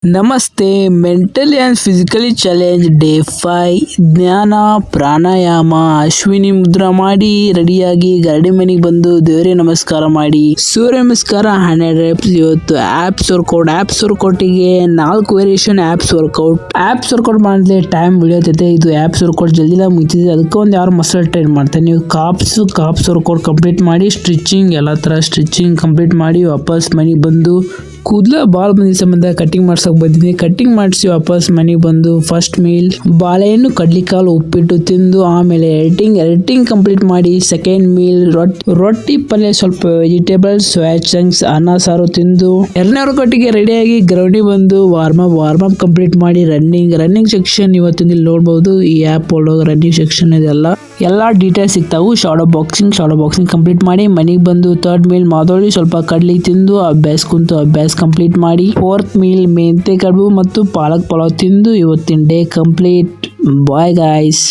ನಮಸ್ತೆ. Mentally and physically challenge day 5 ಜ್ಞಾನ ಪ್ರಾಣಾಯಾಮ ಅಶ್ವಿನಿ ಮುದ್ರಾ ಮಾಡಿ ರೆಡಿಯಾಗಿ ಗರಡಿ ಮನೆಗೆ ಬಂದು ದೇವರಿಗೆ ನಮಸ್ಕಾರ ಮಾಡಿ ಸೂರ್ಯ ನಮಸ್ಕಾರ 100 reps. ಇವತ್ತು ಆಪ್ಸ್ ವರ್ಕೌಟಿಗೆ 4 ವೇರಿಯೇಷನ್ ಆಪ್ಸ್ ವರ್ಕೌಟ್ ಮಾಡಿದ್ರೆ ಟೈಮ್ ಬಿಡಿಯುತ್ತೆ. ಇದು ಆಪ್ಸ್ ವರ್ಕೌಟ್ ಜಲ್ದಿಲ್ಲ ಮುಗಿತಿದೆ, ಅದಕ್ಕೆ ಒಂದು ಯಾರು ಮಸಲ್ ಟ್ರೈನ್ ಮಾಡ್ತಾರೆ. ನೀವು ಕಾಪ್ಸ್ ವರ್ಕೌಟ್ ಕಂಪ್ಲೀಟ್ ಮಾಡಿ ಸ್ಟ್ರಿಚಿಂಗ್ ಎಲ್ಲ ಥರ ಸ್ಟ್ರಿಚಿಂಗ್ ಕಂಪ್ಲೀಟ್ ಮಾಡಿ ವಾಪಸ್ ಮನೆಗೆ ಬಂದು ಕೂದಲ ಬಾಲ್ ಬಂದಿದ್ದ ಸಂಬಂಧ ಕಟಿಂಗ್ ಮಾಡ್ಸಕ್ ಬಂದಿದ್ದೀನಿ. ಕಟಿಂಗ್ ಮಾಡಿಸಿ ವಾಪಸ್ ಮನೆಗೆ ಬಂದು ಫಸ್ಟ್ ಮೀಲ್ ಬಾಳೆಹಣ್ಣು ಕಡ್ಲಿಕಾಳು ಉಪ್ಪಿಟ್ಟು ತಿಂದು ಆಮೇಲೆ ಎಡಿಟಿಂಗ್ ಕಂಪ್ಲೀಟ್ ಮಾಡಿ ಸೆಕೆಂಡ್ ಮೀಲ್ ರೊಟ್ಟಿ ಪಲ್ಯ ಸ್ವಲ್ಪ ವೆಜಿಟೇಬಲ್ಸ್ ಸೋಯಾ ಚಂಕ್ಸ್ ಅನ್ನ ಸಾರು ತಿಂದು ಎರಡನೇ ವರ್ಕೌಟಿಗೆ ರೆಡಿಯಾಗಿ ಗ್ರೌಂಡಿಗೆ ಬಂದು ವಾರ್ಮ್ ಅಪ್ ಕಂಪ್ಲೀಟ್ ಮಾಡಿ ರನ್ನಿಂಗ್ ಸೆಕ್ಷನ್ ಇವತ್ತಿನ ಇಲ್ಲಿ ನೋಡಬಹುದು. ಈ ಆ್ಯಪ್ ಒಳಗೆ ರನ್ನಿಂಗ್ ಸೆಕ್ಷನ್ ಇದೆಲ್ಲ ಡೀಟೇಲ್ಸ್ ಸಿಗ್ತಾವು. ಶಾಡೋ ಬಾಕ್ಸಿಂಗ್ ಕಂಪ್ಲೀಟ್ ಮಾಡಿ ಮನೆಗೆ ಬಂದು ಥರ್ಡ್ ಮೀಲ್ ಮಾದೋಳಿ ಸ್ವಲ್ಪ ಕಡ್ಲಿ ತಿಂದು ಅಭ್ಯಾಸ ಕಂಪ್ಲೀಟ್ ಮಾಡಿ ಫೋರ್ತ್ ಮೀಲ್ ಮೆಂತೆ ಕಡುಬು ಮತ್ತು ಪಾಲಕ್ ಪಲಾವ್ ತಿಂದು ಇವತ್ತಿನ ಡೇ ಕಂಪ್ಲೀಟ್. Bye guys.